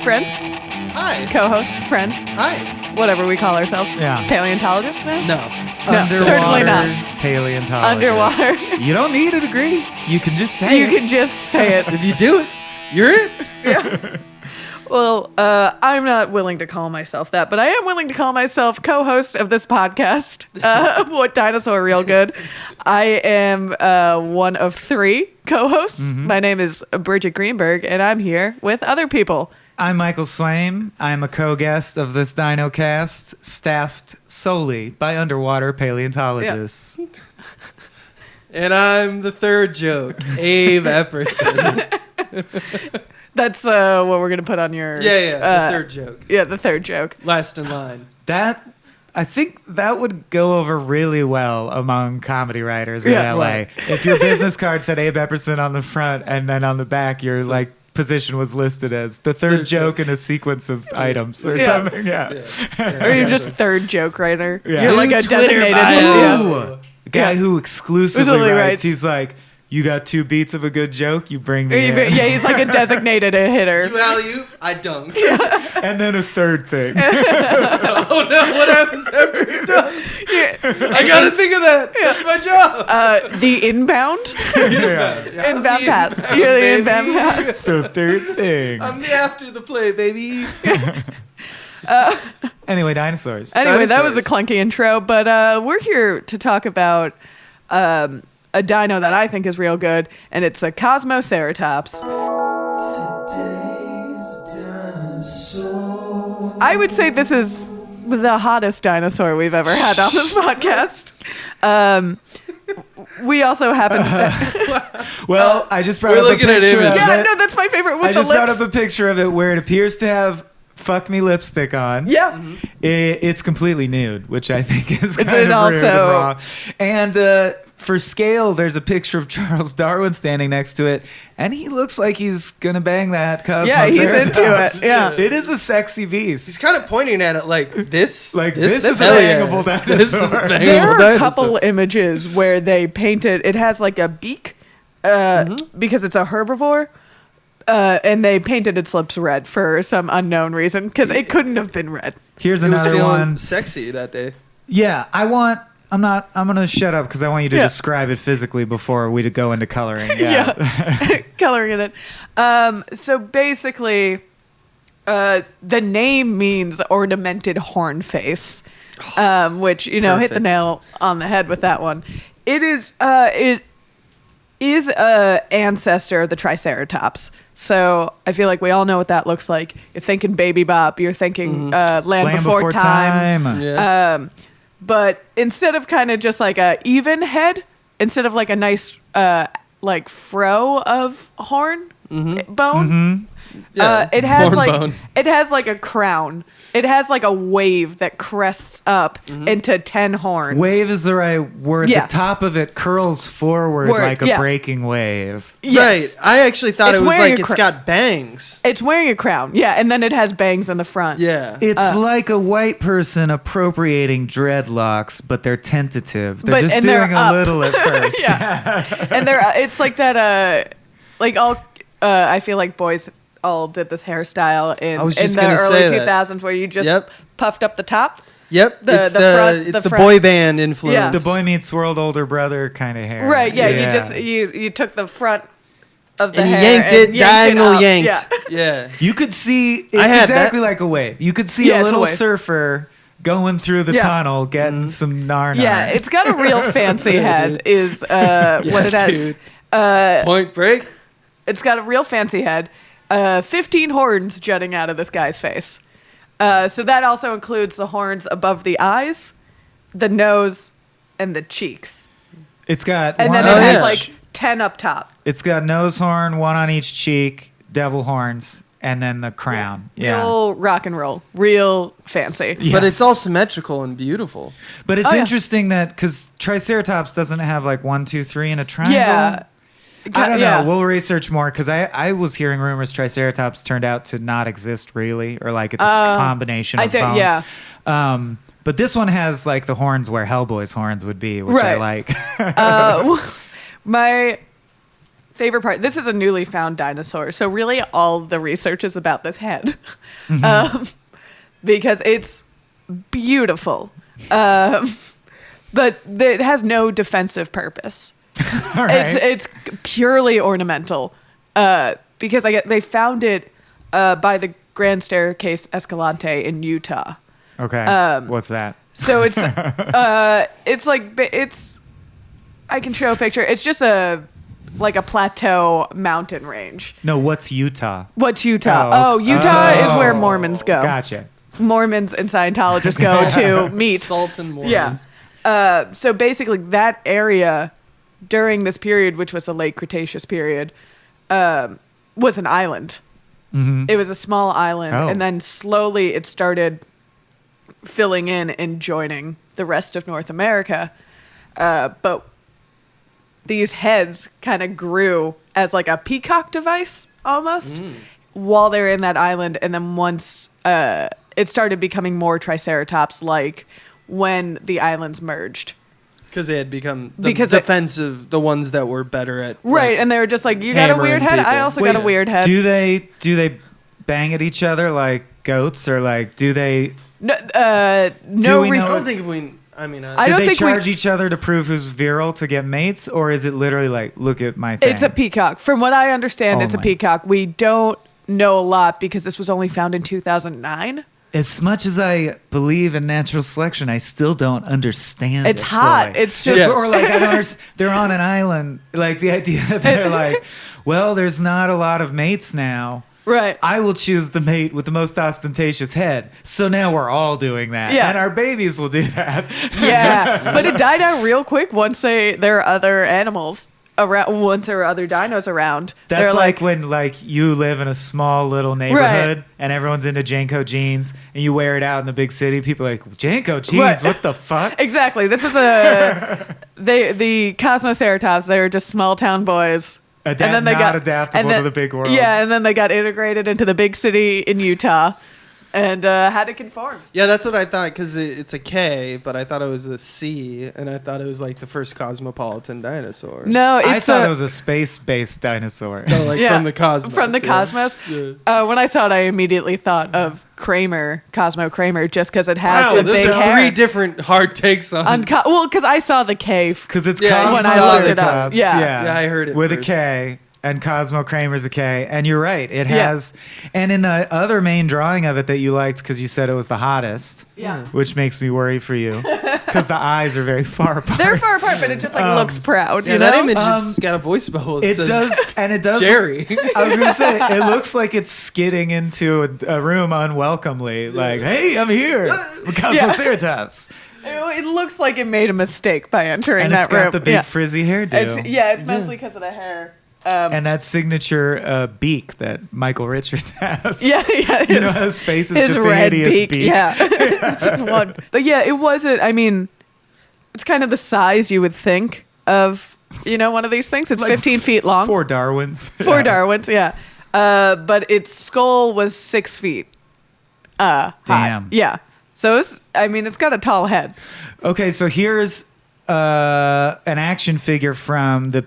friends, Hi. co-hosts, friends, Hi. whatever we call ourselves. Yeah. Paleontologists now? No. No, certainly not. Paleontologist. Underwater. You don't need a degree. You can just say You it. can just say it. If you do it, you're it. Well, I'm not willing to call myself that, but I am willing to call myself co-host of this podcast, What Dinosaur Real Good. I am one of 3 co-hosts. Mm-hmm. My name is Bridgett Greenberg, and I'm here with other people. I'm Michael Swaim. I'm a co-guest of this DinoCast, staffed solely by underwater paleontologists. And I'm the third joke, Abe Epperson. That's what we're going to put on your... The third joke. Yeah, the third joke. Last in line. I think that would go over really well among comedy writers in LA. right. If your business card said Abe Epperson on the front and then on the back your position was listed as the third joke in a sequence of items or something. Yeah. Or you're just third joke writer. Yeah. You're like New a Twitter designated... bio. Ooh. The guy who exclusively Exclusively writes, writes. he's like, you got 2 beats of a good joke, you bring me in. Yeah, he's like a designated hitter. You alley-oop, I dunk. And then a third thing. Oh no, what happens after you're done? I gotta think of that. That's my job. The inbound? Yeah. Inbound pass. Inbound, You're the baby. inbound pass. The third thing. I'm the after the play, baby. Anyway, dinosaurs. Anyway, that was a Dinosaurs. clunky intro, but we're here to talk about a dino that I think is real good, and it's a Kosmoceratops. I would say this is the hottest dinosaur we've ever had on this podcast. We also happen to... Well, I just brought We're up a looking at picture of images. Yeah, it. no, that's my favorite with I the just brought up lips. a picture of it where it appears to have "fuck me" lipstick on. Yeah. It's completely nude, which I think is kind then of rude and also- wrong. And for scale, there's a picture of Charles Darwin standing next to it, and he looks like he's gonna bang that Kosmoceratops. Yeah, he's into it. Yeah. It is a sexy beast. He's kind of pointing at it like this. Like, this is a hell yeah. bangable dinosaur. This is a bangable There are a dinosaur. couple images where they painted... It has like a beak because it's a herbivore. And they painted its lips red for some unknown reason because it couldn't have been red. Here's He was another feeling one. sexy that day. Yeah, I'm gonna shut up because I want you to describe it physically before we go into coloring. Yeah. Coloring in it. So basically, the name means ornamented horn face, which, hit the Perfect. nail on the head with that one. It is a ancestor of the Triceratops. So I feel like we all know what that looks like. You're thinking Baby Bop. You're thinking Land Before Time. Yeah. But instead of kind of just like a even head, instead of like a nice like fro of horn bone, Yeah, it has horn like bone. it has like a crown. It has like a wave that crests up into 10 horns. Wave is the right word. Yeah. The top of it curls forward like a yeah. breaking wave. Yes. Right. I actually thought It's it was wearing like a it's got bangs. It's wearing a crown. Yeah, and then it has bangs in the front. Yeah. It's like a white person appropriating dreadlocks, but they're tentative. They're just and doing they're a up. little at first. Yeah. And they're it's like that like all I feel like boys all did this hairstyle in I was the just gonna early say that. 2000s where you just Yep. puffed up the top. Yep. It's the the front- it's the the front. boy band influence. The Boy Meets World older brother kind of hair. Right, yeah, you just you took the front of the and you hair yanked it, diagonal up. yanked. Yeah. Yeah. You could see it's I had exactly that. like a wave. You could see Yeah, a it's a little wave. surfer going through the Yeah. tunnel, getting some narnar. Yeah, it's got a real fancy head is what it has. dude. Uh, Point Break. It's got a real fancy head. 15 horns jutting out of this guy's face. So that also includes the horns above the eyes, the nose, and the cheeks. It's got And one then it on has each- like 10 up top. It's got nose horn, one on each cheek, devil horns, and then the crown. Yeah. Real rock and roll. Real fancy. Yes. But it's all symmetrical and beautiful. But it's Oh, yeah. interesting that because Triceratops doesn't have like 1, 2, 3 in a triangle. Yeah. I don't Yeah. know. We'll research more because I was hearing rumors Triceratops turned out to not exist really, or like it's a combination I of think- bones. yeah. But this one has like the horns where Hellboy's horns would be, which I Right. like. My favorite part. This is a newly found dinosaur, so really all the research is about this head, because it's beautiful, but it has no defensive purpose. All right. It's purely ornamental, because they found it by the Grand Staircase Escalante in Utah. Okay. What's that? So it's I can show a picture. It's just a plateau mountain range. No, what's Utah? What's Utah? Utah is where Mormons go. Gotcha. Mormons and Scientologists go to meet. Sultan Mormons. Yeah. So basically that area during this period, which was the late Cretaceous period, was an island. Mm-hmm. It was a small island. Oh. And then slowly it started filling in and joining the rest of North America. But these heads kind of grew as like a peacock device almost while they're in that island. And then once it started becoming more Triceratops like when the islands merged. Because they had become defensive, the ones that were better at right, like, and they were just like, you got a weird head. people. I also got a weird head. Do they bang at each other like goats, or like do they? No, Do we I know- don't think if we. I mean, I Did don't they think charge each other to prove who's virile to get mates, or is it literally like, look at my thing? It's a peacock. From what I understand, Oh it's a my- peacock. We don't know a lot because this was only found in 2009. As much as I believe in natural selection, I still don't understand. It's it hot. fully. It's just Yes. Or like I don't understand. They're on an island. Like the idea that they're like, well, there's not a lot of mates now. right. I will choose the mate with the most ostentatious head. So now we're all doing that. Yeah. And our babies will do that. Yeah, but it died out real quick once there are other animals around. Once there are other dinos around, That's they're like when like you live in a small little neighborhood and everyone's into Janko jeans and you wear it out in the big city. People are like, Janko jeans, Right. what the fuck? exactly. This was the Kosmoceratops. They were just small town boys. Adaptable to the big world. Yeah, and then they got integrated into the big city in Utah, and had to conform. Yeah, that's what I thought because it's a K, but I thought it was a C, and I thought it was like the first cosmopolitan dinosaur. No, I it's thought it was a space-based dinosaur. No, like Yeah, from the cosmos. From the yeah. cosmos. Yeah. When I saw it, I immediately thought of Kramer, Cosmo Kramer, just because it has Wow, the this big is hair. three different hard takes on. Well, because I saw the cave. Because it's Yeah, when I looked it up. Cosmoceratops. Yeah. Yeah, I heard it With a first. K. And Cosmo Kramer's a K. And you're right. It Yeah. has. And in the other main drawing of it that you liked, because you said it was the hottest, Yeah. which makes me worry for you. Because the eyes are very far apart. They're far apart, but it just looks proud. Yeah, you that know? image has got a voice bubble. It says does. And it does. Jerry. I was going to say, it looks like it's skidding into a room unwelcomely. Like, hey, I'm here. Cosmoceratops. It looks like it made a mistake by entering And that it's got room. the big frizzy hairdo. It's mostly because of the hair. And that signature beak that Michael Richards has. Yeah. You know, his face is his just a red hideous beak. Yeah, it's just one. But yeah, it wasn't. I mean, it's kind of the size you would think of. One of these things. It's Like 15 feet long. Four Darwins. Four Darwins. Yeah. But its skull was 6 feet. High. Damn. Yeah. So it's got a tall head. Okay, so here's an action figure from the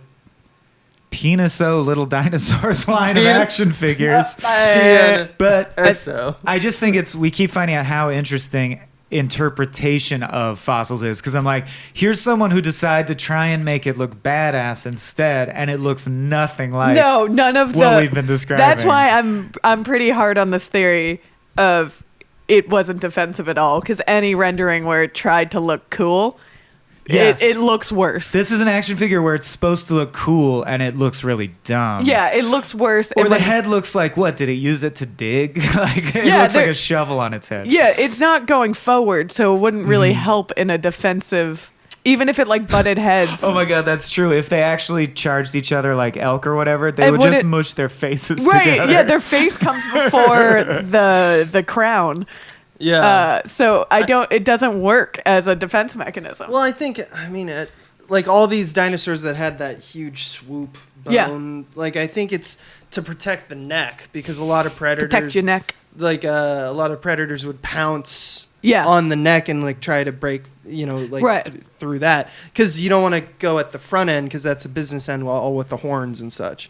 Peniso Little Dinosaurs line of action figures. Yeah. But So I just think we keep finding out how interesting interpretation of fossils is, because I'm like, here's someone who decided to try and make it look badass instead, and it looks nothing like No, none of what we've been describing. That's why I'm pretty hard on this theory of it wasn't defensive at all, because any rendering where it tried to look cool, Yes. it looks worse. This is an action figure where it's supposed to look cool and it looks really dumb. Yeah, it looks worse. Or and the when- head looks like, what, did it use it to dig? Like it Yeah, looks like there- a shovel on its head. Yeah, it's not going forward, so it wouldn't really Mm-hmm. help in a defensive. Even if it butted heads. Oh my god, that's true. If they actually charged each other like elk or whatever, they It would just wouldn't- mush their faces Right, together. yeah, their face comes before the crown. yeah. So it doesn't work as a defense mechanism. Well, I mean, like all these dinosaurs that had that huge swoop bone, like I think it's to protect the neck, because a lot of predators Protect your neck. Like a lot of predators would pounce on the neck and like try to break, through that, because you don't want to go at the front end because that's a business end all with the horns and such.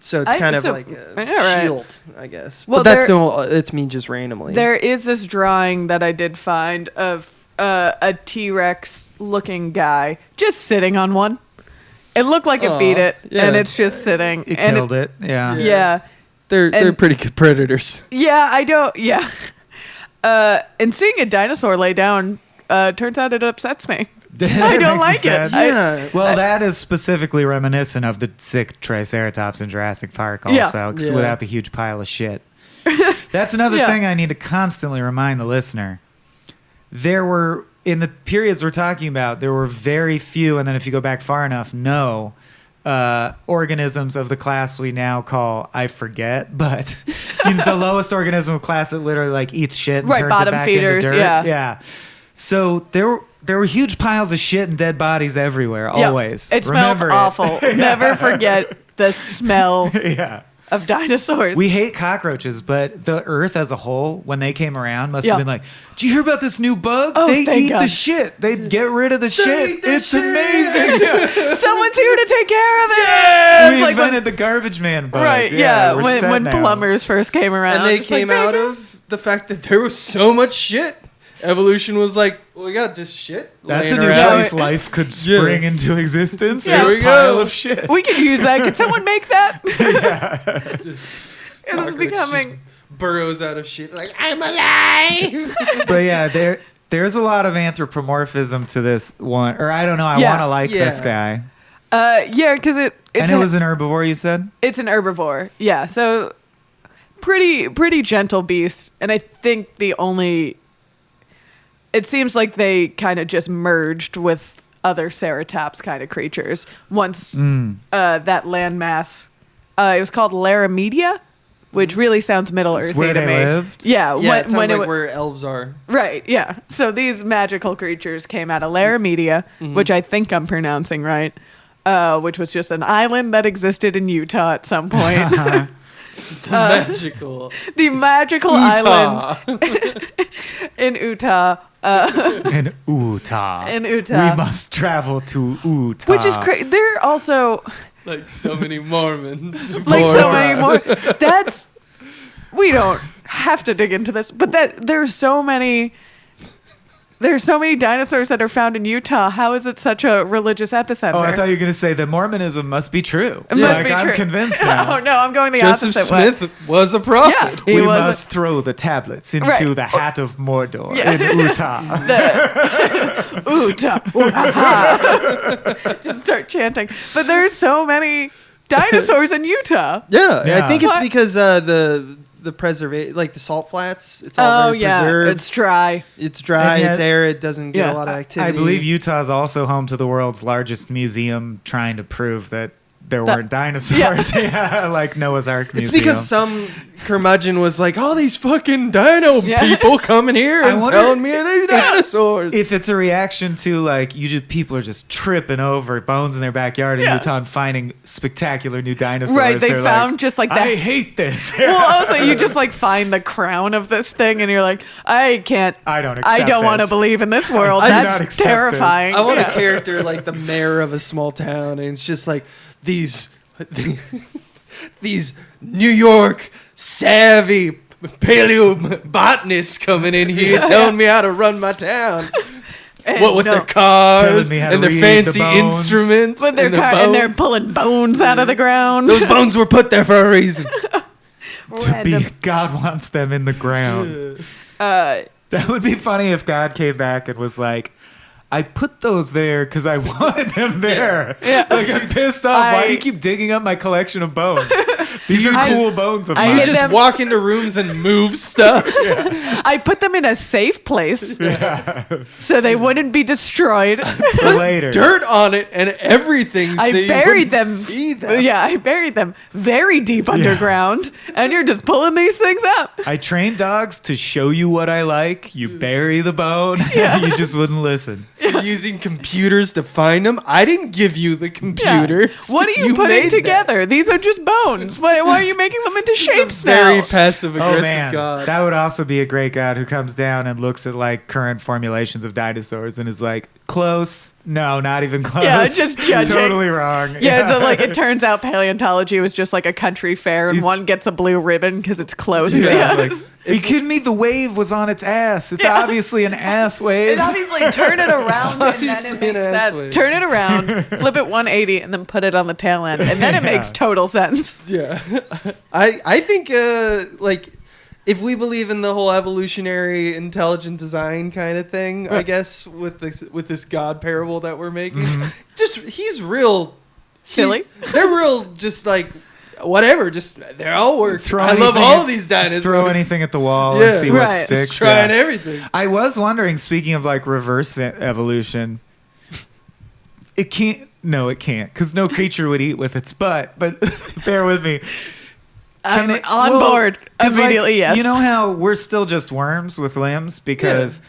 So it's kind of like a shield, I guess. Well, but it's me just randomly. There is this drawing that I did find of a T-Rex looking guy just sitting on one. It looked like it beat it, and it's just sitting. It killed it. Yeah. Yeah. They're pretty good predators. Yeah, I don't. Yeah. And seeing a dinosaur lay down, turns out it upsets me. I don't like it. That is specifically reminiscent of the sick Triceratops in Jurassic Park also, without the huge pile of shit. That's another thing I need to constantly remind the listener. There were, in the periods we're talking about, there were very few, and then if you go back far enough, no organisms of the class we now call, I forget, but the lowest organism of class that literally like eats shit and turns bottom it back feeders, into dirt. Yeah. So there were huge piles of shit and dead bodies everywhere, always. It smelled awful. Never forget the smell of dinosaurs. We hate cockroaches, but the Earth as a whole, when they came around, must have been like, did you hear about this new bug? Oh, they eat God. the shit. They get rid of the shit. It's amazing. Someone's here to take care of it. Yeah, we invented the garbage man bug. Right, when plumbers first came around. And they came out of the fact that there was so much shit. Evolution was like, well, we got just shit. That's a new around. place life could spring into existence. Yeah. This pile of shit. We could use that. Could someone make that? Just It was becoming burrows out of shit. Like, I'm alive. But yeah, there's a lot of anthropomorphism to this one. Or I don't know. I want to like this guy. Because it was an herbivore, you said? It's an herbivore. Yeah. So pretty gentle beast. And I think it seems like they kind of just merged with other ceratops kind of creatures once that landmass. It was called Laramedia, which really sounds Middle Earthy where to they me. lived? Yeah, it sounds like where elves are. Right, yeah. So these magical creatures came out of Laramedia, which I think I'm pronouncing right, which was just an island that existed in Utah at some point. The magical island in Utah. In Utah. We must travel to Utah. Which is crazy. They're also like so many Mormons. We don't have to dig into this, but there's so many dinosaurs that are found in Utah. How is it such a religious epicenter? Oh, I thought you were going to say that Mormonism must be true. It must be true. I'm convinced now. Oh, no, I'm going the Joseph opposite way. Smith was a prophet. Yeah, we must throw the tablets into the hat of Mordor in Utah. Utah. Just start chanting. But there's so many dinosaurs in Utah. Yeah. I think it's because the preservation, like the salt flats, it's all very preserved. It's dry. It's dry. It's arid. It doesn't get a lot of activity. I believe Utah is also home to the world's largest museum, trying to prove that there weren't dinosaurs. Like Noah's Ark Museum. It's because some curmudgeon was like, all these fucking dino people coming here and telling me these dinosaurs. If it's a reaction to like people are just tripping over bones in their backyard in Utah and finding spectacular new dinosaurs. Right, they found like, just like that. I hate this. Well, also you just like find the crown of this thing and you're like, I don't want to believe in this world. That's terrifying. This. I want a character like the mayor of a small town, and it's just like these New York savvy paleobotanists coming in here telling me how to run my town. With their cars and their fancy instruments and they're pulling bones out of the ground. Those bones were put there for a reason. God wants them in the ground. That would be funny if God came back and was like, I put those there because I wanted them there. Yeah. Like, I'm pissed off. Why do you keep digging up my collection of bones? These are cool bones of mine. You just walk into rooms and move stuff. I put them in a safe place so they wouldn't be destroyed. For later. Dirt on it and everything. I buried them. See them. Yeah, I buried them very deep underground, and you're just pulling these things up. I trained dogs to show you what I like. You bury the bone. You just wouldn't listen. You using computers to find them. I didn't give you the computers. What are you putting together? That. These are just bones. Why are you making them into shapes now? Very passive-aggressive god. That would also be a great god who comes down and looks at like current formulations of dinosaurs and is like, close. No, not even close. Yeah, just judging. Totally wrong. Yeah, so like it turns out paleontology was just like a country fair and one gets a blue ribbon because it's close. Yeah. Like, are you kidding me? The wave was on its ass. It's obviously an ass wave. It obviously turn it around and then it makes sense. Wave. Turn it around, flip it 180 and then put it on the tail end. And then it makes total sense. Yeah. I think like if we believe in the whole evolutionary intelligent design kind of thing, I guess with this god parable that we're making, just he's real silly. They're real, just like whatever. Just they all work. I love all of these dinosaurs. Throw anything at the wall and see what sticks. Just trying everything. I was wondering. Speaking of like reverse evolution, it can't. No, it can't, because no creature would eat with its butt. But bear with me. I'm on board immediately. Like, yes. You know how we're still just worms with limbs because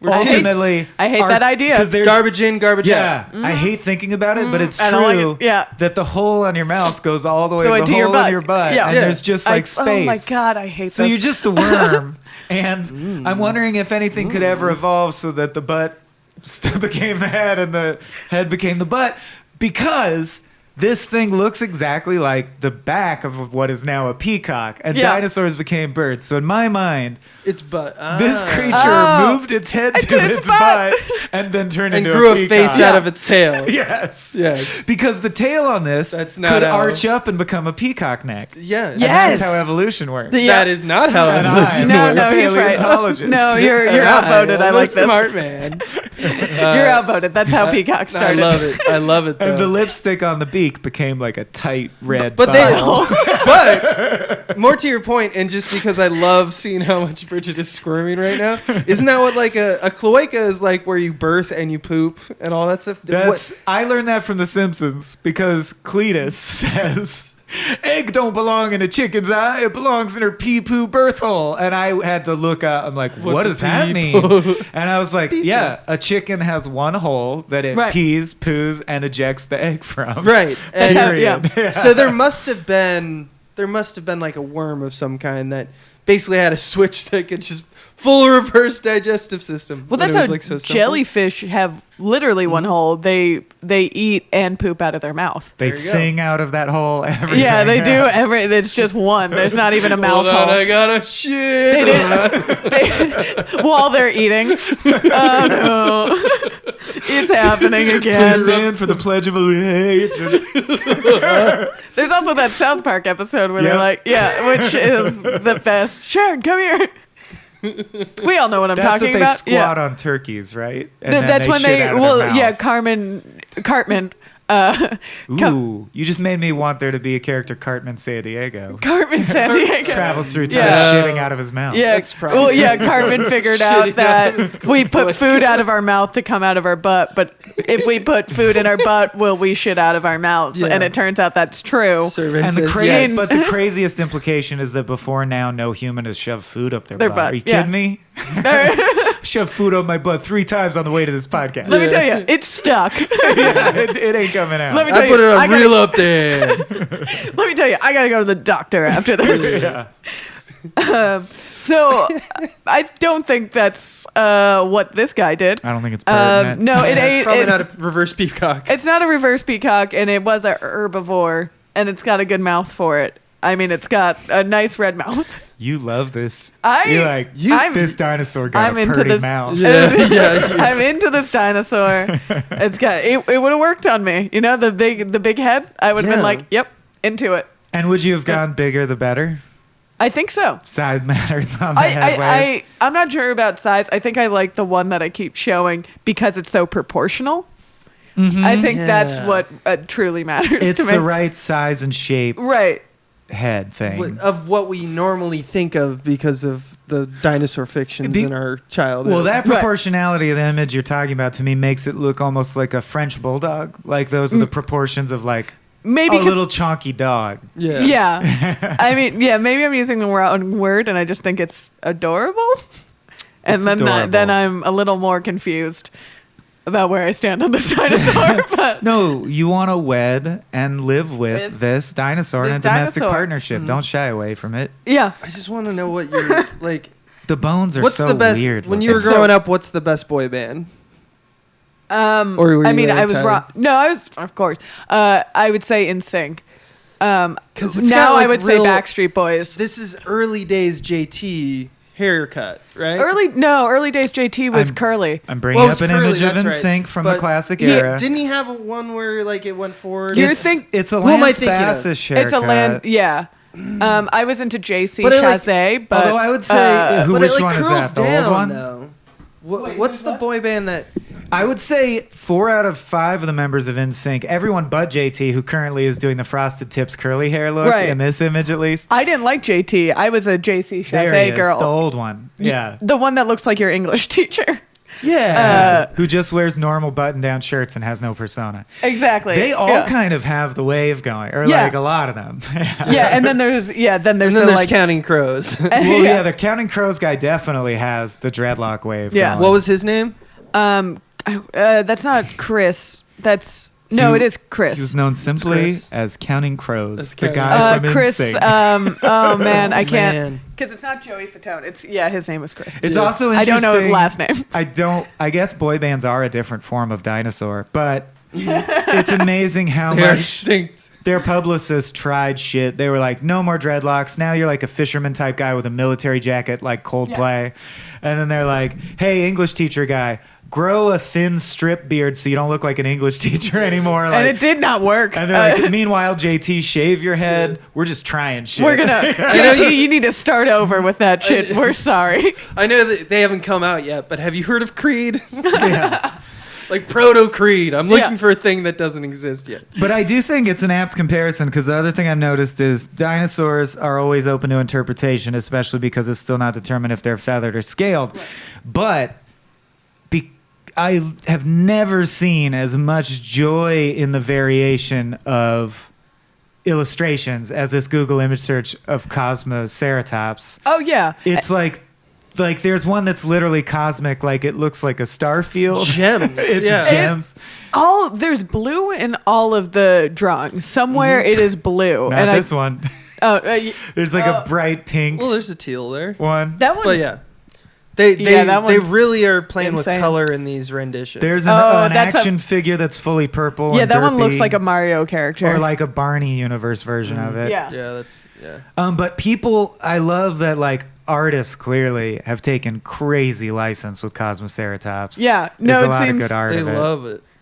ultimately I hate that idea. Because there's garbage in, garbage out. I hate thinking about it, but it's true that the hole on your mouth goes all the way to the hole in your butt, and there's just like space. Oh my god, I hate. So you're just a worm, and I'm wondering if anything could ever evolve so that the butt became the head and the head became the butt, because this thing looks exactly like the back of what is now a peacock, and dinosaurs became birds. So in my mind, its butt. This creature moved its head to its butt and then turned into a peacock. And grew a face out of its tail. Yes. Because the tail on this could arch up and become a peacock neck. Yes. That's how evolution works. That is not how evolution works. No, he's right. No, you're outvoted. I like this. Smart man. You're outvoted. That's how peacock started. I love it. Though. And the lipstick on the beak became like a tight red but more to your point, and just because I love seeing how much Bridgett is squirming right now, isn't that what like a cloaca is like, where you birth and you poop and all that stuff? I learned that from The Simpsons, because Cletus says egg don't belong in a chicken's eye, it belongs in her pee-poo birth hole. And I had to look up, I'm like, what does that mean? And I was like, a chicken has one hole that it pees, poos, and ejects the egg from. Right. So there must have been like a worm of some kind that basically had a switch that could just full reverse digestive system. Well, that's how jellyfish have literally one hole. They eat and poop out of their mouth. They sing out of that hole every day. Yeah, they do. It's just one. There's not even a mouth hole. I gotta shit. While they're eating. Oh no. It's happening again. Please stand for the Pledge of Allegiance. There's also that South Park episode where they're like, which is the best. Sharon, come here. We all know what I'm talking about. That's what they squat on turkeys, right? And that's when Cartman. Ooh, you just made me want there to be a character, Cartman Sandiego. Cartman Sandiego travels through time shitting out of his mouth. Yeah, Cartman figured out that we put food out of our mouth to come out of our butt, but if we put food in our butt, will we shit out of our mouths? Yeah. And it turns out that's true. And the craziest implication is that before now, no human has shoved food up their butt. Are you kidding me? Shoved food up my butt 3 times on the way to this podcast. Let me tell you, it's stuck. It ain't coming out. Let me tell I put it on reel up there. Let me tell you, I gotta go to the doctor after this. So I don't think that's what this guy did. I don't think it's pertinent. No, it ain't. It's probably not a reverse peacock. It's not a reverse peacock, and it was a herbivore, and it's got a good mouth for it. I mean, it's got a nice red mouth. You love this. This dinosaur got a pretty mouth. I'm into this dinosaur. It's got it would have worked on me. You know, the big head. I would have been like, yep, into it. And would you have gone bigger the better? I think so. Size matters on the head. I'm not sure about size. I think I like the one that I keep showing because it's so proportional. Mm-hmm. I think that's what truly matters to me. It's the right size and shape. Right. Head thing of what we normally think of because of the dinosaur fictions in our childhood. Well, that proportionality of the image you're talking about to me makes it look almost like a French bulldog. Like those are the proportions of like maybe a little chonky dog. Yeah. I mean, maybe I'm using the wrong word and I just think it's adorable. And then I'm a little more confused. about where I stand on this dinosaur. But no, you want to wed and live with this dinosaur in a domestic partnership. Don't shy away from it. Yeah. I just want to know what you're like. The bones are what's so the best, weird. When you were growing up, what's the best boy band? I was wrong. No, I was, of course. I would say NSYNC. Because now I would say Backstreet Boys. This is early days JT haircut, right? Early days JT was curly. I'm bringing up an image of NSYNC from the classic era. Didn't he have one where like it went forward? It's a Lance Bassish haircut. It's a Land, yeah. I was into JC Chazé, but although I would say which one is that? The old one? Though. What's the boy band that? I would say 4 out of 5 of the members of NSYNC, everyone but JT, who currently is doing the frosted tips curly hair look in this image at least. I didn't like JT. I was a JC Chazé girl. The old one. Yeah. The one that looks like your English teacher. Yeah. Who just wears normal button-down shirts and has no persona. Exactly. They all kind of have the wave going, or like a lot of them. And then there's Counting Crows. Well, the Counting Crows guy definitely has the dreadlock wave going. What was his name? That's not Chris. It is Chris. He was known simply as Counting Crows. The guy from Chris. NSYNC. Oh man, I can't because it's not Joey Fatone. His name was Chris. It's also interesting. I don't know his last name. I guess boy bands are a different form of dinosaur, but it's amazing how much their publicists tried shit. They were like, no more dreadlocks. Now you're like a fisherman type guy with a military jacket like Coldplay. And then they're like, hey, English teacher guy, grow a thin strip beard so you don't look like an English teacher anymore. And it did not work. And they're like, meanwhile, JT, shave your head. We're just trying shit. We're gonna JT, you need to start over with that shit. We're sorry. I know that they haven't come out yet, but have you heard of Creed? Yeah. Like Proto Creed. I'm looking for a thing that doesn't exist yet. But I do think it's an apt comparison because the other thing I've noticed is dinosaurs are always open to interpretation, especially because it's still not determined if they're feathered or scaled. Right. But I have never seen as much joy in the variation of illustrations as this Google image search of Kosmoceratops. Oh, yeah. It's like there's one that's literally cosmic, like it looks like a star field. Gems. It's gems. There's blue in all of the drawings. Somewhere it is blue. Not this one. There's like a bright pink. Well, there's a teal there. One. That one. But yeah. They really are playing with color in these renditions. There's an action figure that's fully purple. Yeah, and that derpy, one looks like a Mario character. Or like a Barney universe version of it. Yeah. But I love that like artists clearly have taken crazy license with Kosmoceratops. Yeah, There's a lot of good art.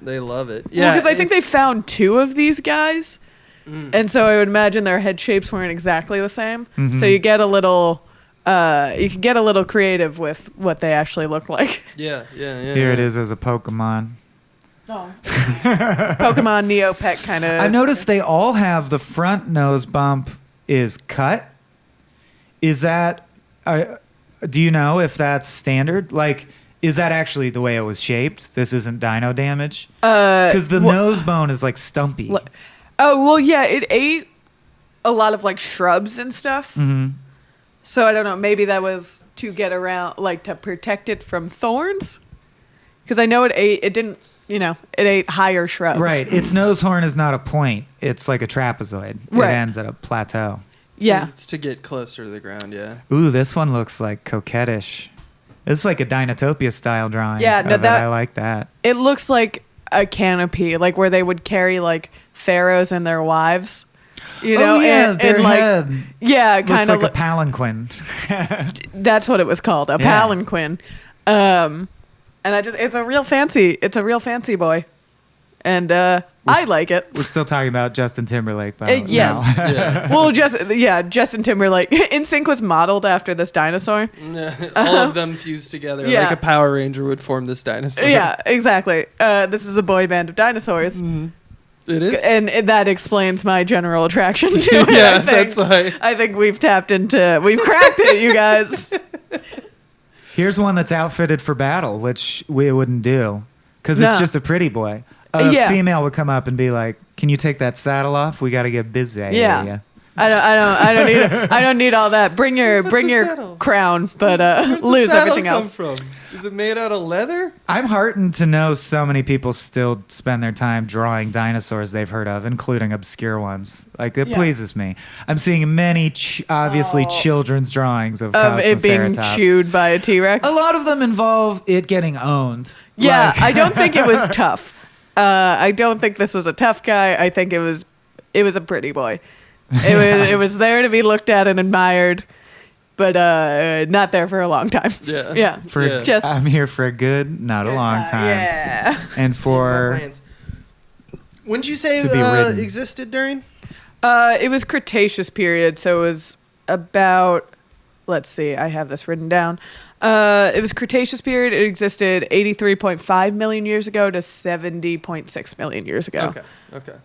They love it. Yeah, because I think they found 2 of these guys, and so I would imagine their head shapes weren't exactly the same. Mm-hmm. So you get a little. You can get a little creative with what they actually look like. Yeah. Here it is as a Pokemon. Oh. Pokemon Neopet kind of. I've noticed they all have the front nose bump is cut. Is that? Do you know if that's standard? Like, is that actually the way it was shaped? This isn't dino damage? Because the nose bone is like stumpy. It ate a lot of like shrubs and stuff. Mm-hmm. So I don't know. Maybe that was to get around, like to protect it from thorns. Because I know it ate higher shrubs. Right. Its nose horn is not a point. It's like a trapezoid. Right. It ends at a plateau. Yeah. It's to get closer to the ground, yeah. Ooh, this one looks like coquettish. It's like a Dinotopia style drawing. Yeah, no, I like that. It looks like a canopy, like where they would carry like pharaohs and their wives. You know, their head. Yeah, kind of like a palanquin. That's what it was called, a palanquin. And it's a real fancy boy. And I like it. We're still talking about Justin Timberlake, yes. Well, Justin Timberlake. NSYNC was modeled after this dinosaur. All of them fused together like a Power Ranger would form this dinosaur. Yeah, exactly. This is a boy band of dinosaurs. Mm-hmm. It is, and that explains my general attraction to it. Yeah, that's why. I think we've cracked it, you guys. Here's one that's outfitted for battle, which we wouldn't do because it's just a pretty boy. A female would come up and be like, "Can you take that saddle off? We got to get busy." Yeah. I don't need all that. Bring your crown, but lose everything else. From? Is it made out of leather? I'm heartened to know so many people still spend their time drawing dinosaurs they've heard of, including obscure ones. Like, it pleases me. I'm seeing many, obviously, children's drawings of it being chewed by a T-Rex. A lot of them involve it getting owned. Yeah, I don't think it was tough. I don't think this was a tough guy. I think it was a pretty boy. It was there to be looked at and admired. But not there for a long time. Yeah. I'm here for a good, not a long time. Yeah. And for... When did you say existed during? It was Cretaceous period, so it was about... Let's see, I have this written down. It was Cretaceous period. It existed 83.5 million years ago to 70.6 million years ago. Okay.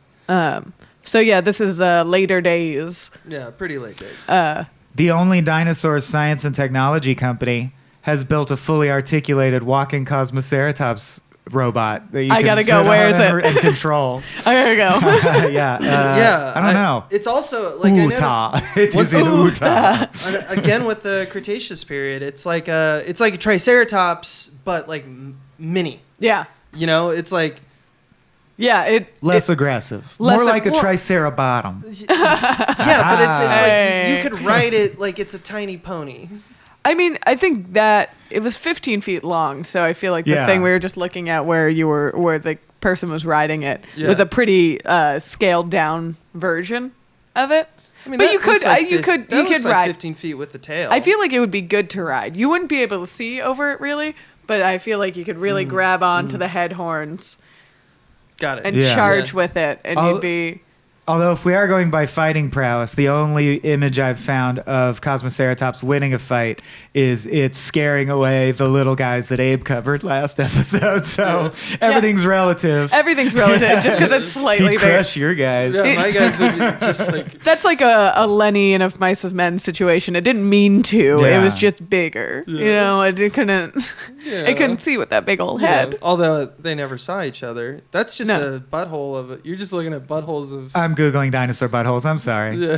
So yeah, this is later days. Yeah, pretty late days. The only dinosaur science and technology company has built a fully articulated walking Kosmoceratops robot that you I gotta go. Where is it? And control. I gotta go. Yeah. I don't know. It's also like Utah. It is in Utah. Again with the Cretaceous period, it's like a Triceratops, but like mini. Yeah. You know, it's like. Yeah, less aggressive. More like a Tricerabottom. Yeah, but it's like you could ride it like it's a tiny pony. I mean, I think that it was 15 feet long, so I feel like the thing we were just looking at where the person was riding it was a pretty scaled down version of it. I mean, but you could ride 15 feet with the tail. I feel like it would be good to ride. You wouldn't be able to see over it really, but I feel like you could really grab onto the head horns. Got it. And charge with it, and you'd be... Although, if we are going by fighting prowess, the only image I've found of Kosmoceratops winning a fight is it scaring away the little guys that Abe covered last episode. So everything's relative. Everything's relative, just because it's slightly bigger. Crush your guys. Yeah, my guys would be just like... That's like a Lenny and of Mice of Men situation. It didn't mean to. Yeah. It was just bigger. Yeah. You know, it couldn't... Yeah. It couldn't see with that big old head. Yeah. Although they never saw each other. That's just a butthole of it. You're just looking at buttholes of... I'm Googling dinosaur buttholes. I'm sorry. Yeah.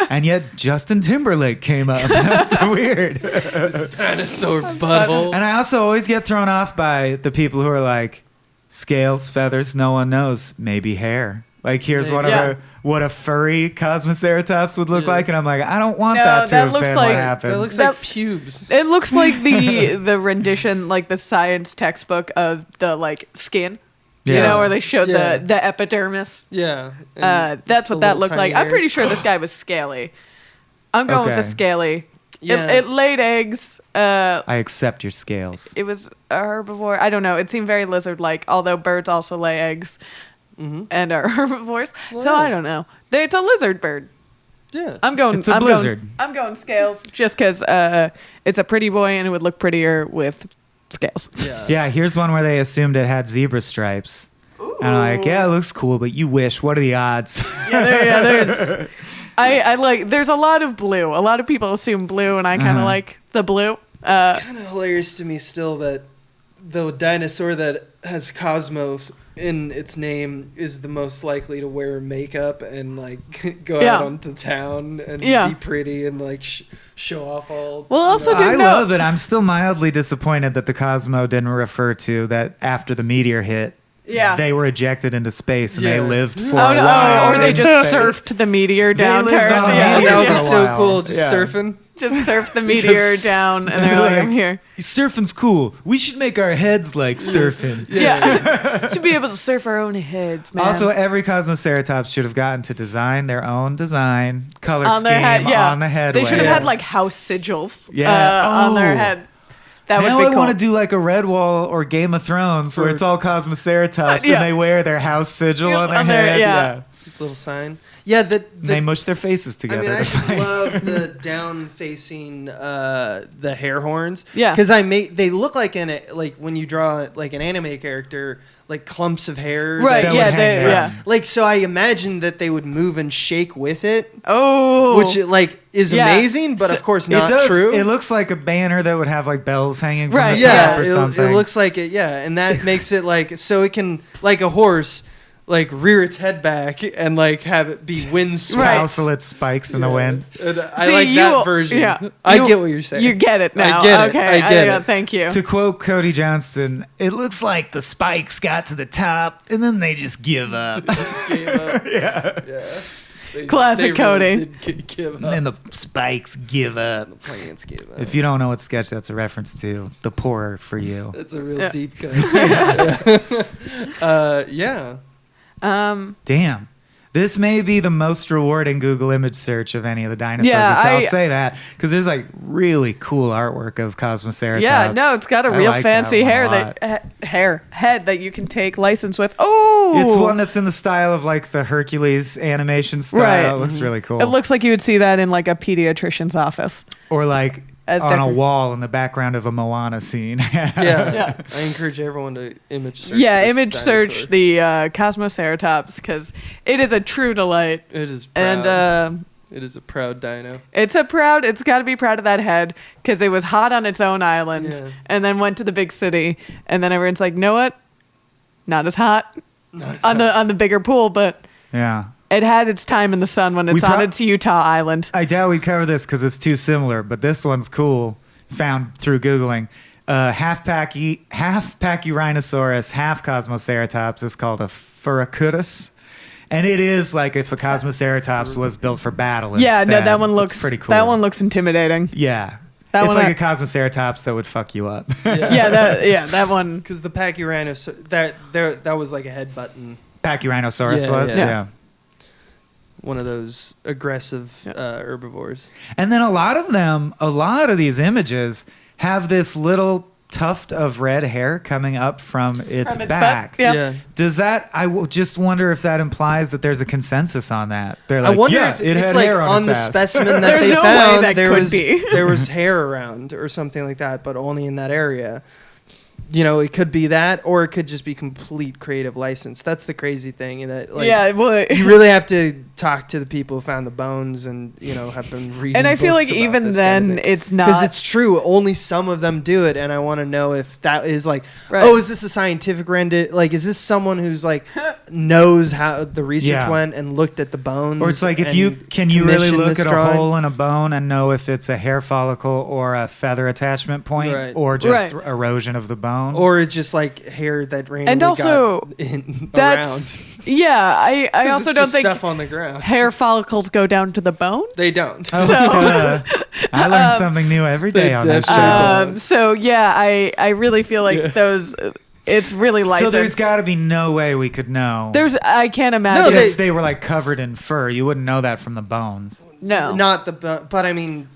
And yet Justin Timberlake came up. That's weird. Dinosaur butthole. And I also always get thrown off by the people who are like, scales, feathers, no one knows. Maybe hair. Like, here's what a furry Kosmoceratops would look like. And I'm like, I don't want that to have been what happened. That looks like pubes. It looks like the rendition, like the science textbook of the, like, skin. Yeah. You know, where they showed the epidermis. Yeah. That's what that looked like. I'm pretty sure this guy was scaly. I'm going with the scaly. Yeah. It laid eggs. I accept your scales. It was a herbivore. I don't know. It seemed very lizard-like, although birds also lay eggs and are herbivores. Well, so I don't know. It's a lizard bird. Yeah. It's a blizzard. I'm going scales just because it's a pretty boy and it would look prettier with scales. Yeah, here's one where they assumed it had zebra stripes. Ooh. And I'm like, yeah, it looks cool, but you wish. What are the odds? There's... I like... There's a lot of blue. A lot of people assume blue, and I kind of like the blue. It's kind of hilarious to me still that the dinosaur that has Cosmos in its name is the most likely to wear makeup and like go out onto town and be pretty and like show off all. Well, also, I love it. I'm still mildly disappointed that the Cosmo didn't refer to that after the meteor hit. Yeah, they were ejected into space and they lived for a while. Or they just surfed the meteor down. That would be so cool, just surfing. Just surf the meteor down, and they're like, I'm here. Surfing's cool. We should make our heads like surfing. Should be able to surf our own heads, man. Also, every Kosmoceratops should have gotten to design their own color scheme on the head. They should have had like house sigils on their head. That would be cool. I want to do like a Redwall or Game of Thrones where it's all Kosmoceratops and they wear their house sigil on their head. Yeah. Little sign. Yeah, they mush their faces together. I mean, I just love the down-facing the hair horns. Yeah, because they look like when you draw like an anime character, like clumps of hair. Right. Yeah. Like, so I imagine that they would move and shake with it. Oh, which like is amazing, but of course not true. It looks like a banner that would have like bells hanging from the top or something. It looks like it. Yeah, and that makes it like so it can like a horse. like rear its head back and like have it be windswept. Tousle its spikes in the wind. And I like that version. Yeah, I get what you're saying. You get it now. I get it. Okay, I get it. Thank you. To quote Cody Johnston, it looks like the spikes got to the top and then they just give up. Yeah. Classic Cody. Really did give up. And then the spikes give up. The plants gave up. If you don't know what sketch that's a reference to, the poorer for you. That's a real deep cut. Yeah. Damn. This may be the most rewarding Google image search of any of the dinosaurs. I'll say that because there's like really cool artwork of Kosmoceratops. Yeah, no, it's got a real fancy head that you can take license with. Oh, it's one that's in the style of like the Hercules animation style. Right. It looks really cool. It looks like you would see that in like a pediatrician's office, or like on a wall in the background of a Moana scene. Yeah. I encourage everyone to image search. Image search the Kosmoceratops because it is a true delight. It is proud. And it is a proud dino. It's got to be proud of that head because it was hot on its own island and then went to the big city and then everyone's like, know what? Not as hot on the bigger pool, but yeah. It had its time in the sun when it's on its Utah island. I doubt we'd cover this because it's too similar, but this one's cool. Found through Googling. Half Pachyrhinosaurus, half Kosmoceratops is called a Furacudus. And it is like if a Kosmoceratops was built for battle instead. Yeah, no, that one looks pretty cool. That one looks intimidating. Yeah. It's like a Kosmoceratops that would fuck you up. That one. Because the Pachyrhinosaurus, that was like a headbutton. Pachyrhinosaurus was? Yeah. One of those aggressive herbivores. And then a lot of these images have this little tuft of red hair coming up from its back. Yeah. Does that, just wonder if that implies that there's a consensus on that. They're like, I wonder if it's like on the specimen that they found, there was hair around or something like that, but only in that area. You know, it could be that, or it could just be complete creative license. That's the crazy thing. You really have to talk to the people who found the bones and, have been reading. And I feel like even then, it's not. Because it's true. Only some of them do it. And I want to know if that is is this a scientific render? Like, is this someone who's knows how the research went and looked at the bones? Or it's like, can you really look at a hole in a bone and know if it's a hair follicle or a feather attachment point or just erosion of the bone? Or it's just like hair that randomly and also, got around. I also don't think stuff on the ground. Hair follicles go down to the bone. They don't. I learn something new every day on this show. I really feel like those. It's really licensed. So there's got to be no way we could know. I can't imagine. If they were covered in fur, you wouldn't know that from the bones. No, not the but I mean,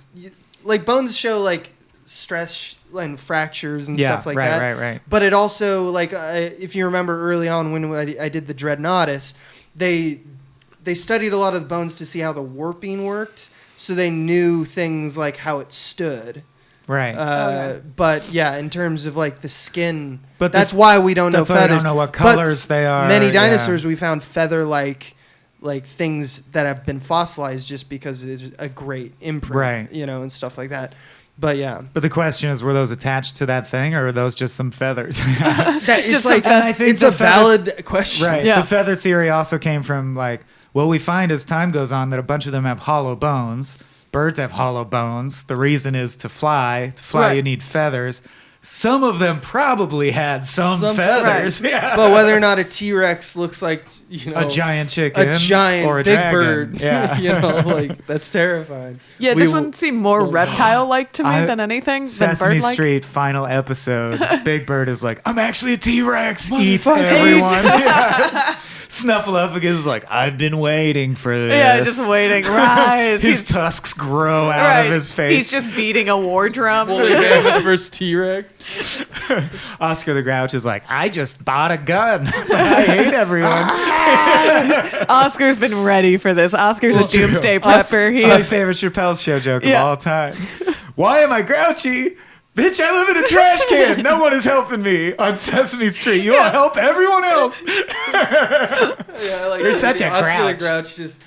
bones show stress and fractures and stuff like that. Right. But it also if you remember early on when I did the Dreadnoughtus, they studied a lot of the bones to see how the warping worked, so they knew things like how it stood. Right. But yeah, in terms of the skin, but that's why we don't know feathers. We don't know what colors they are. Many dinosaurs we found feather-like things that have been fossilized just because it's a great imprint, and stuff like that. But yeah. But the question is, were those attached to that thing, or are those just some feathers? It's a valid question. Right. Yeah. The feather theory also came from we find as time goes on that a bunch of them have hollow bones. Birds have hollow bones. The reason is to fly. To fly, you need feathers. Some of them probably had some feathers. Right. Yeah. But whether or not a T-Rex looks like, a giant chicken, a giant or a big dragon. Bird, that's terrifying. Yeah, this one seemed more reptile-like to me than anything. Sesame than bird-like. Street final episode. Big Bird is like, I'm actually a T-Rex. Eats everyone. Snuffleupagus is like, I've been waiting for this. Yeah, just waiting. Rise. His tusks grow out of his face. He's just beating a war drum. The first T-Rex. Oscar the Grouch is like, I just bought a gun. I hate everyone. Oscar's been ready for this. Oscar's a doomsday prepper. It's my favorite Chappelle Show joke of all time. Why am I grouchy? Bitch, I live in a trash can. No one is helping me on Sesame Street. You all help everyone else. You're such a Oscar grouch. the Grouch just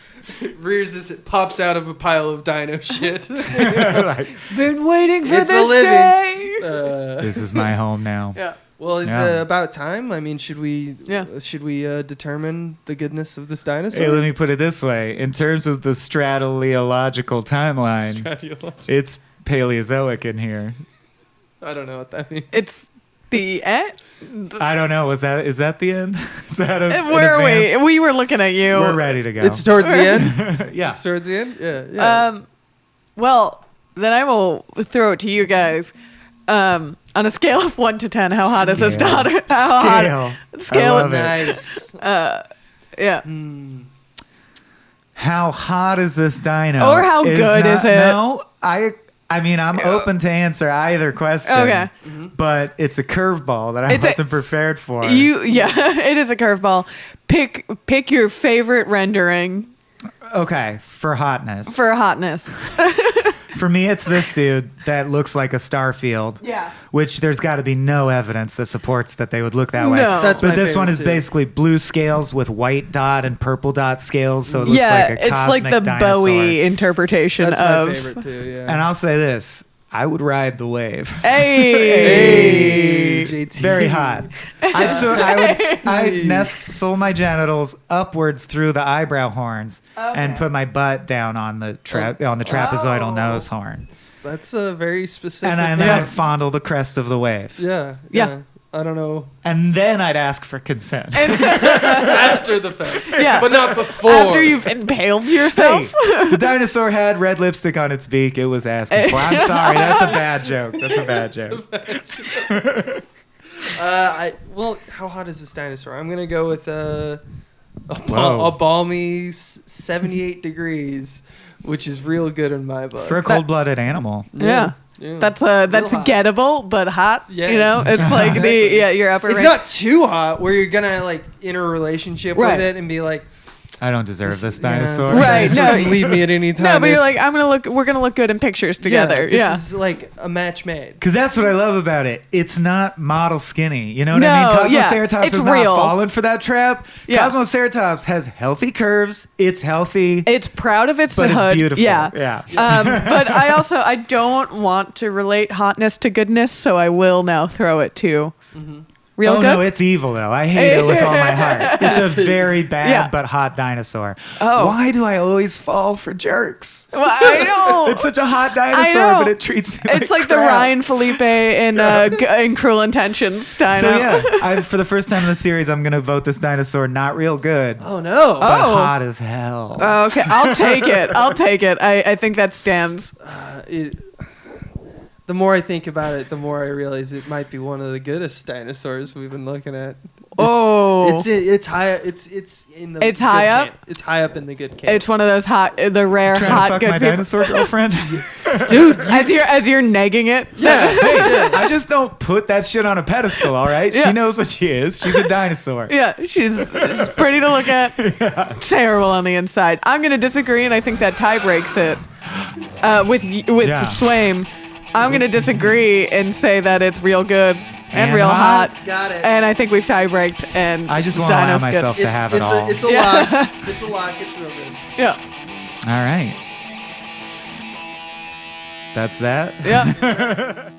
rears this. It pops out of a pile of dino shit. Been waiting for this day. This is my home now. Yeah. Well, it's about time. I mean, should we determine the goodness of this dinosaur? Hey, let me put it this way. In terms of the stratolagical timeline, it's Paleozoic in here. I don't know what that means. It's the end? I don't know. Is that the end? Is that where are we? We were looking at you. We're ready to go. It's towards the end? Yeah. It's towards the end? Yeah. Well, then I will throw it to you guys. On a scale of 1 to 10, how hot is this daughter? Scale. I love it. Nice. Yeah. How hot is this dino? Or how good is it? No, I mean, I'm open to answer either question. Okay. But it's a curveball that I wasn't prepared for. It is a curveball. Pick your favorite rendering. Okay, for hotness. For me, it's this dude that looks like a starfield. Yeah. Which there's got to be no evidence that supports that they would look that way. No. But this one is basically blue scales with white dot and purple dot scales, so it looks like a cosmic it's like the dinosaur. Bowie interpretation That's of. my favorite too. Yeah. And I'll say this: I would ride the wave. Hey, JT. Very hot. I'd nestle my genitals upwards through the eyebrow horns and put my butt down on the trapezoidal nose horn. That's a very specific. And then I'd fondle the crest of the wave. Yeah. I don't know. And then I'd ask for consent. After the fact. Yeah. But not before. After you've impaled yourself. Hey, the dinosaur had red lipstick on its beak. It was asking for. I'm sorry. That's a bad joke. Well, how hot is this dinosaur? I'm going to go with a balmy 78 degrees, which is real good in my book. For a cold-blooded animal. Yeah. That's gettable but hot. Yeah, you know, it's like your upper. It's not too hot where you're gonna like enter a relationship with it and be like, I don't deserve this dinosaur. Right? No, can leave me at any time. No, but you're like, we're gonna look good in pictures together. Yeah, this is like a match made. Because that's what I love about it. It's not model skinny. You know what I mean? Kosmoceratops is not falling for that trap. Yeah. Kosmoceratops has healthy curves. It's healthy. It's proud of its but hood. It's beautiful. Yeah. But I don't want to relate hotness to goodness, so I will now throw it to. Real good? No, it's evil though. I hate it with all my heart. It's a very bad but hot dinosaur. Oh. Why do I always fall for jerks? Well, I know. It's such a hot dinosaur, but it treats me it's like crap. the Ryan Felipe in Cruel Intentions dino. So yeah, for the first time in the series, I'm gonna vote this dinosaur not real good. Oh no! But hot as hell. Okay, I'll take it. I think that stands. The more I think about it, the more I realize it might be one of the goodest dinosaurs we've been looking at. It's high. It's in the. It's high up. Camp. It's high up in the good camp. It's one of those the rare trying hot to fuck good my people. dinosaur girlfriend, dude. As you're negging it. Yeah. Hey, I just don't put that shit on a pedestal. All right, she knows what she is. She's a dinosaur. Yeah, she's pretty to look at. Terrible on the inside. I'm gonna disagree, and I think that tie breaks it. With Swaim. I'm going to disagree and say that it's real good and real hot. Got it. And I think we've tie-breaked, and I just want to allow myself to have it all. It's a lock. It's a lock. It's real good. Yeah. All right. That's that? Yeah.